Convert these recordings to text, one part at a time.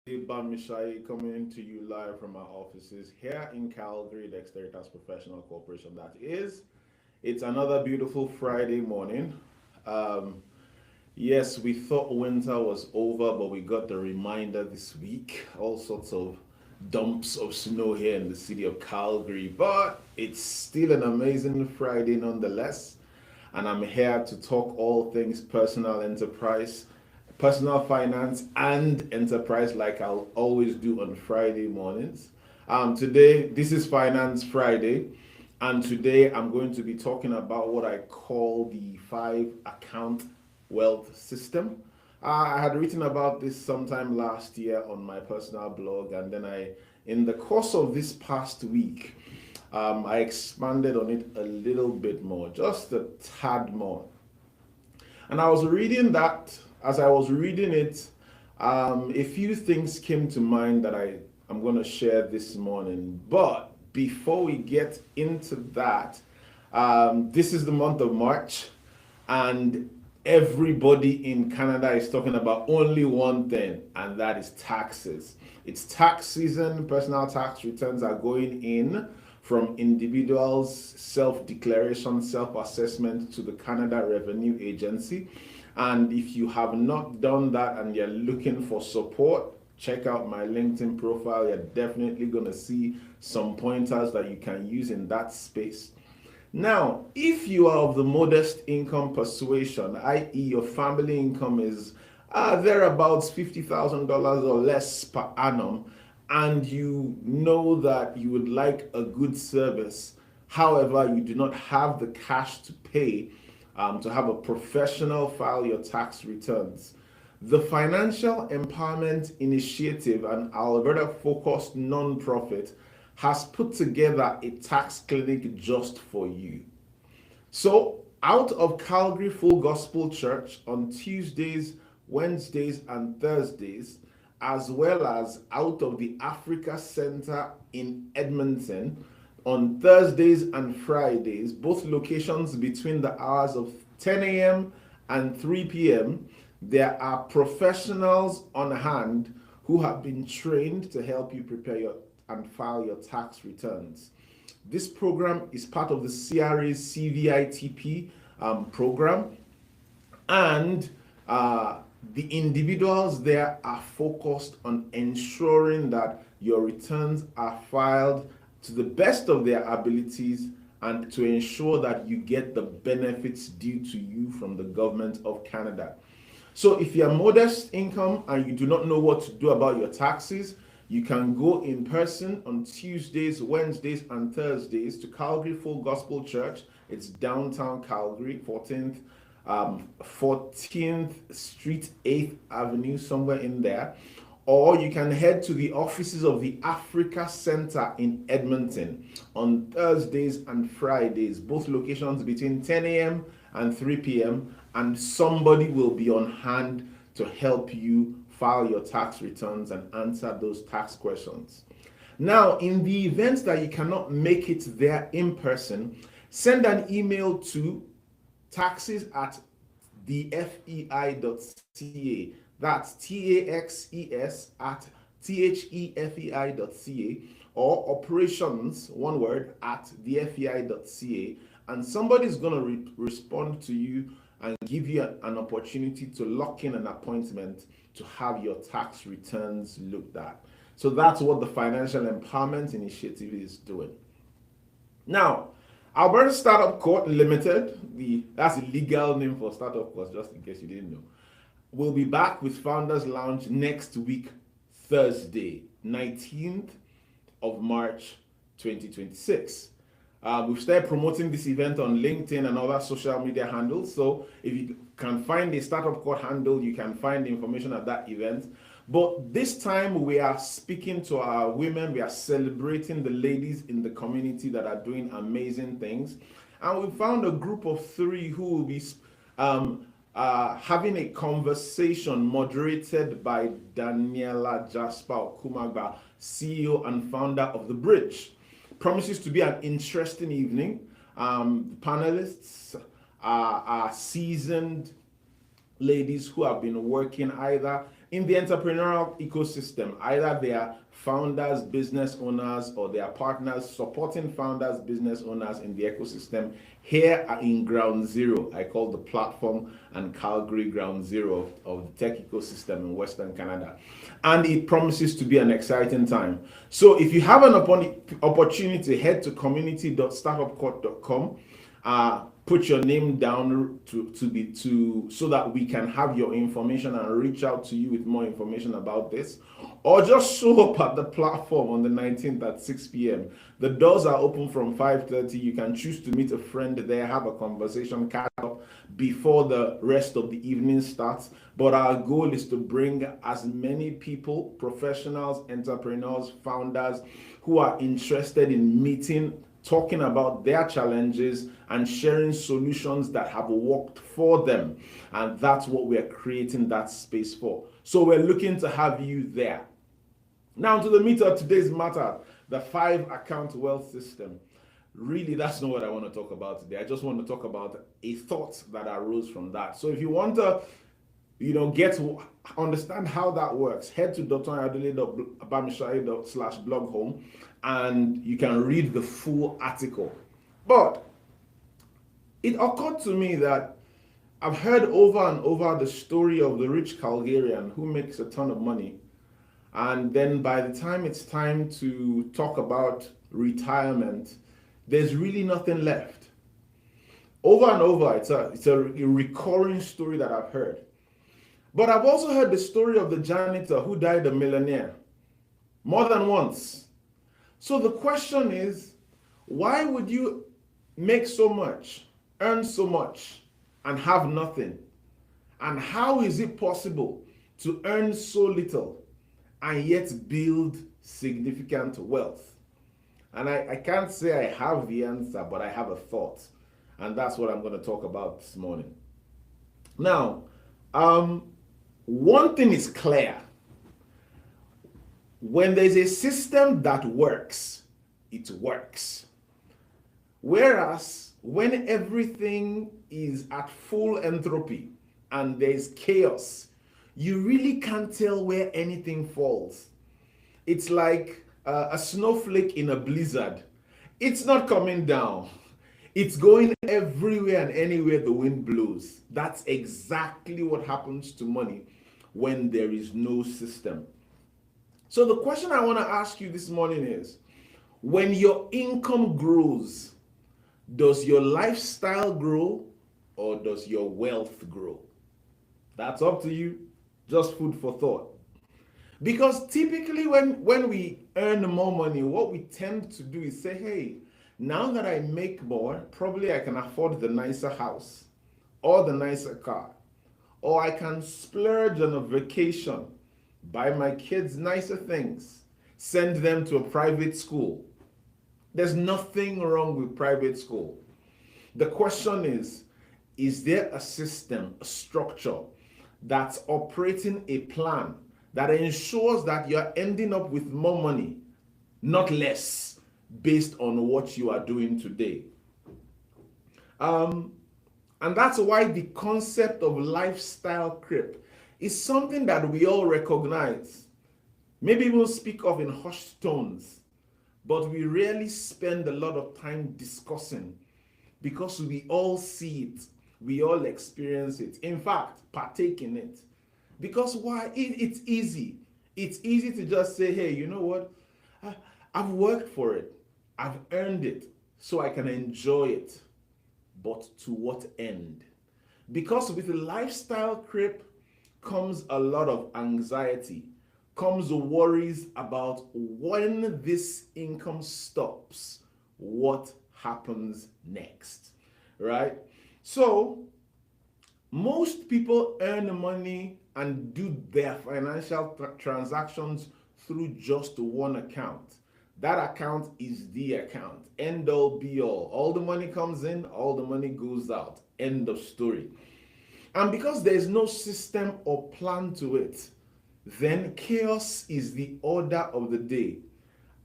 Ayodele-Bamisaiye coming to you live from our offices here in Calgary, Dexteritas Professional Corporation. That is, it's another beautiful Friday morning. Um, yes, we thought winter was over, but we got the reminder this week. All sorts of dumps of snow here in the city of Calgary, but it's still an amazing Friday nonetheless. And I'm here to talk all things personal finance, and enterprise, like I'll always do on Friday mornings. Today, this is Finance Friday, and today I'm going to be talking about what I call the five account wealth system. I had written about this sometime last year on my personal blog, and then in the course of this past week, I expanded on it a little bit more, just a tad more. And I was reading that, as I was reading it, a few things came to mind that I'm going to share this morning. But before we get into that, this is the month of March, and everybody in Canada is talking about only one thing, and that is taxes. It's tax season, personal tax returns are going in from individuals' self-declaration, self-assessment to the Canada Revenue Agency. And if you have not done that and you're looking for support, check out my LinkedIn profile. You're definitely going to see some pointers that you can use in that space. Now, if you are of the modest income persuasion, i.e., your family income is thereabouts $50,000 or less per annum, and you know that you would like a good service, however, you do not have the cash to pay to have a professional file your tax returns, the Financial Empowerment Initiative, an Alberta focused nonprofit, has put together a tax clinic just for you. So, out of Calgary Full Gospel Church on Tuesdays, Wednesdays, and Thursdays, as well as out of the Africa Center in Edmonton on Thursdays and Fridays, both locations between the hours of 10 a.m. and 3 p.m., there are professionals on hand who have been trained to help you prepare and file your tax returns. This program is part of the CRA's CVITP program, and the individuals there are focused on ensuring that your returns are filed to the best of their abilities and to ensure that you get the benefits due to you from the government of Canada. So if you're modest income and you do not know what to do about your taxes, you can go in person on Tuesdays, Wednesdays, and Thursdays to Calgary Full Gospel Church. It's downtown Calgary, 14th Street, 8th Avenue, somewhere in there. Or you can head to the offices of the Africa Center in Edmonton on Thursdays and Fridays, both locations between 10 a.m. and 3 p.m. And somebody will be on hand to help you file your tax returns and answer those tax questions. Now, in the event that you cannot make it there in person, send an email to taxes@thefei.ca. That's taxes@thefei.ca, or operations, one word, @thefei.ca. And somebody's going to respond to you and give you an opportunity to lock in an appointment to have your tax returns looked at. So that's what the Financial Empowerment Initiative is doing. Now, Alberta Startup Court Limited, that's the legal name for Startup Court, just in case you didn't know, will be back with Founders Lounge next week, Thursday, 19th of March, 2026. We've started promoting this event on LinkedIn and other social media handles. So if you can find a Startup Court handle, you can find the information at that event. But this time we are speaking to our women. We are celebrating the ladies in the community that are doing amazing things. And we found a group of three who will be having a conversation moderated by Daniela Jasper Okumagba, CEO and founder of The Bridge. Promises to be an interesting evening. The panelists are seasoned ladies who have been working either in the entrepreneurial ecosystem. Either they are founders, business owners, or they are partners supporting founders, business owners in the ecosystem. Here in Ground Zero, I call the platform and Calgary Ground Zero of the tech ecosystem in Western Canada. And it promises to be an exciting time. So if you have an opportunity, head to community.startupcourt.com. Put your name down so that we can have your information and reach out to you with more information about this, or just show up at the platform on the 19th at 6 p.m. The doors are open from 5:30. You can choose to meet a friend there, have a conversation, catch up before the rest of the evening starts. But our goal is to bring as many people, professionals, entrepreneurs, founders who are interested in meeting, talking about their challenges and sharing solutions that have worked for them. And that's what we're creating that space for. So we're looking to have you there. Now to the meat of today's matter, the 5-account wealth system. Really, that's not what I want to talk about today. I just want to talk about a thought that arose from that. So if you want to, understand how that works, head to Ayodele-Bamisaiye.com/blog home and you can read the full article. But it occurred to me that I've heard over and over the story of the rich Calgarian who makes a ton of money. And then by the time it's time to talk about retirement, there's really nothing left. Over and over, it's a recurring story that I've heard. But I've also heard the story of the janitor who died a millionaire more than once. So the question is, why would you make so much, earn so much, and have nothing? And how is it possible to earn so little and yet build significant wealth? And I can't say I have the answer, but I have a thought. And that's what I'm going to talk about this morning. Now, one thing is clear. When there's a system that works, it works. Whereas when everything is at full entropy and there's chaos, you really can't tell where anything falls. It's like a snowflake in a blizzard. It's not coming down. It's going everywhere and anywhere the wind blows. That's exactly what happens to money when there is no system. So the question I want to ask you this morning is, when your income grows, does your lifestyle grow or does your wealth grow? That's up to you. Just food for thought. Because typically when we earn more money, what we tend to do is say, hey, now that I make more, probably I can afford the nicer house or the nicer car, or I can splurge on a vacation, buy my kids nicer things, send them to a private school. There's nothing wrong with private school. The question is there a system, a structure that's operating a plan that ensures that you're ending up with more money, not less, based on what you are doing today? And that's why the concept of lifestyle creep is something that we all recognize. Maybe we'll speak of in hushed tones, but we rarely spend a lot of time discussing because we all see it, we all experience it. In fact, partake in it. Because why? It's easy. It's easy to just say, hey, you know what? I've worked for it. I've earned it so I can enjoy it. But to what end? Because with the lifestyle creep comes a lot of anxiety, comes worries about when this income stops, what happens next, right? So most people earn money and do their financial transactions through just one account. That account is the account, end all be all. All the money comes in, all the money goes out, end of story. And because there's no system or plan to it, then chaos is the order of the day.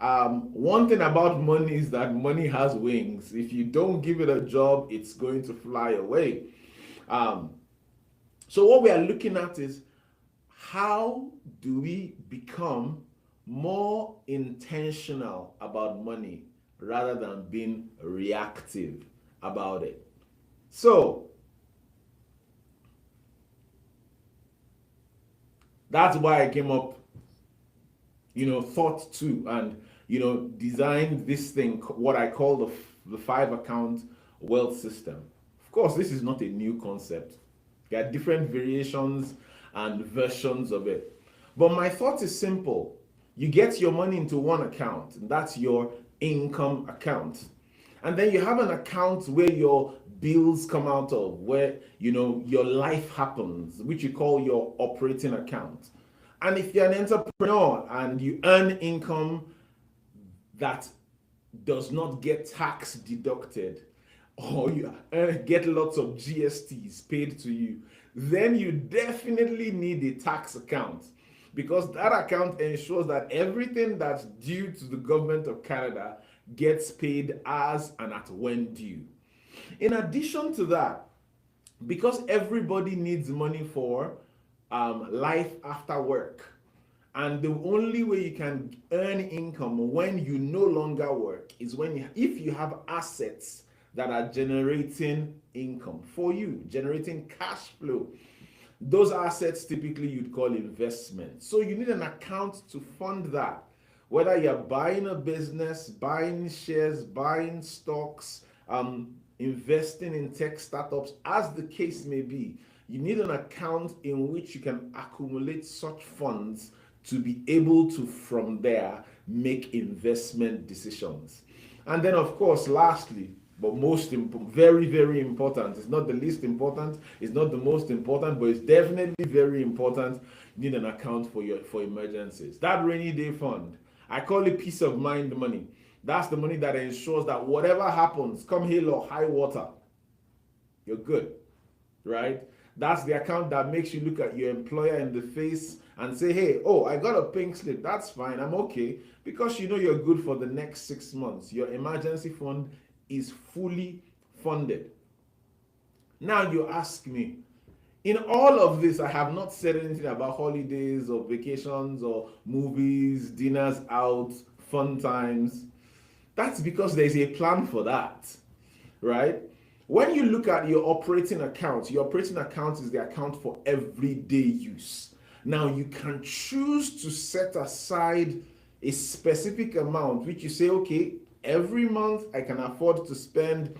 One thing about money is that money has wings. If you don't give it a job, it's going to fly away. So what we are looking at is, how do we become more intentional about money rather than being reactive about it? So that's why I came up, thought to, and designed this thing, what I call the 5 account wealth system. Of course, this is not a new concept. There are different variations and versions of it. But my thought is simple. You get your money into one account, and that's your income account. And then you have an account where your bills come out of, where your life happens, which you call your operating account. And if you're an entrepreneur and you earn income that does not get tax deducted, or you get lots of GSTs paid to you, then you definitely need a tax account, because that account ensures that everything that's due to the government of Canada gets paid as and at when due. In addition to that, because everybody needs money for life after work, and the only way you can earn income when you no longer work is if you have assets that are generating income for you, generating cash flow. Those assets typically you'd call investments. So you need an account to fund that. Whether you're buying a business, buying shares, buying stocks, investing in tech startups, as the case may be, you need an account in which you can accumulate such funds to be able to, from there, make investment decisions. And then, of course, lastly, but very, very important, it's not the least important, it's not the most important, but it's definitely very important, you need an account for emergencies. That rainy day fund, I call it peace of mind money. That's the money that ensures that whatever happens, come hail or high water, you're good, right? That's the account that makes you look at your employer in the face and say, hey, I got a pink slip. That's fine. I'm okay. Because you're good for the next 6 months. Your emergency fund is fully funded. Now you ask me, in all of this, I have not said anything about holidays or vacations or movies, dinners out, fun times. That's because there's a plan for that, right? When you look at your operating account is the account for everyday use. Now, you can choose to set aside a specific amount, which you say, okay, every month I can afford to spend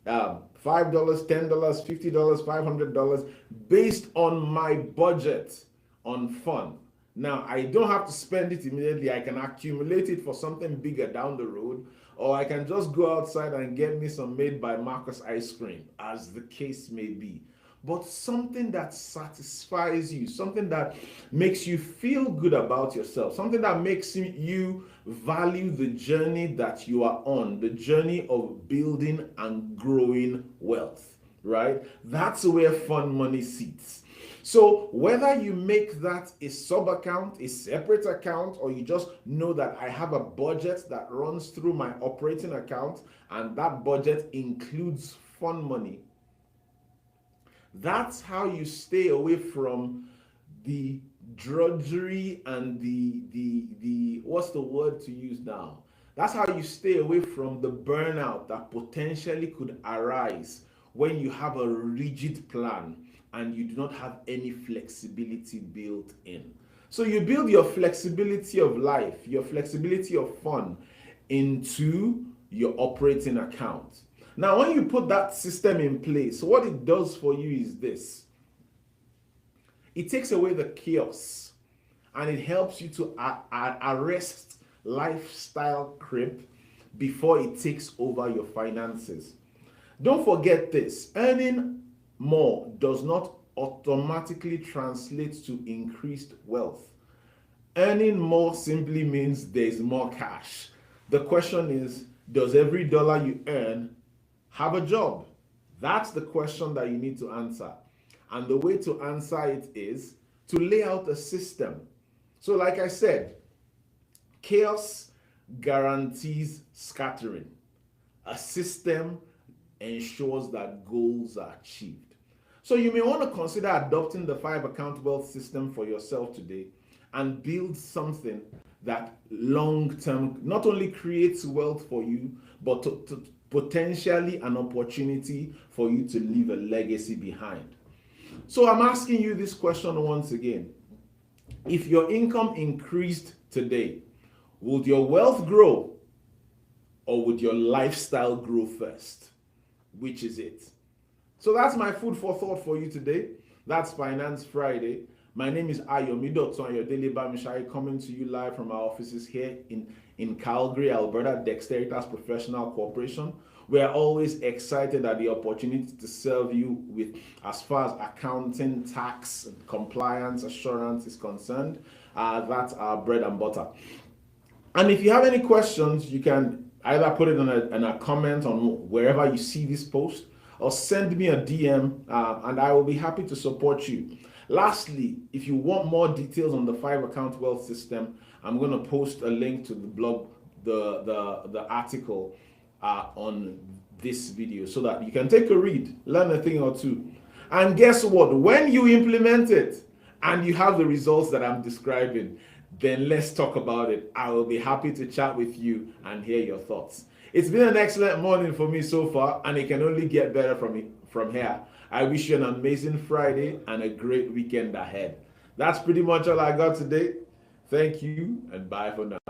$5, $10, $50, $500 based on my budget on fun. Now, I don't have to spend it immediately. I can accumulate it for something bigger down the road, or I can just go outside and get me some Made by Marcus ice cream, as the case may be. But something that satisfies you, something that makes you feel good about yourself, something that makes you value the journey that you are on, the journey of building and growing wealth, right? That's where fun money sits. So whether you make that a sub account, a separate account, or you just know that I have a budget that runs through my operating account and that budget includes fun money, that's how you stay away from the drudgery and the what's the word to use now? That's how you stay away from the burnout that potentially could arise when you have a rigid plan and you do not have any flexibility built in. So you build your flexibility of life, your flexibility of fun into your operating account. Now, when you put that system in place, what it does for you is this. It takes away the chaos and it helps you to arrest lifestyle creep before it takes over your finances. Don't forget this. Earning more does not automatically translate to increased wealth. Earning more simply means there's more cash. The question is, does every dollar you earn have a job? That's the question that you need to answer. And the way to answer it is to lay out a system. So like I said, chaos guarantees scattering. A system ensures that goals are achieved. So you may want to consider adopting the 5-account wealth system for yourself today and build something that long-term not only creates wealth for you, but to potentially an opportunity for you to leave a legacy behind. So I'm asking you this question once again. If your income increased today, would your wealth grow or would your lifestyle grow first? Which is it? So that's my food for thought for you today. That's Finance Friday. My name is Ayodele-Bamisaiye, coming to you live from our offices here in Calgary, Alberta, Dexteritas Professional Corporation. We are always excited at the opportunity to serve you with as far as accounting, tax, and compliance assurance is concerned. That's our bread and butter. And if you have any questions, you can either put it in a comment on wherever you see this post, or send me a DM, and I will be happy to support you. Lastly, if you want more details on the 5-account wealth system, I'm going to post a link to the blog, the article on this video, so that you can take a read, learn a thing or two. And guess what? When you implement it and you have the results that I'm describing, then let's talk about it. I will be happy to chat with you and hear your thoughts. It's been an excellent morning for me so far, and it can only get better from here. I wish you an amazing Friday and a great weekend ahead. That's pretty much all I got today. Thank you, and bye for now.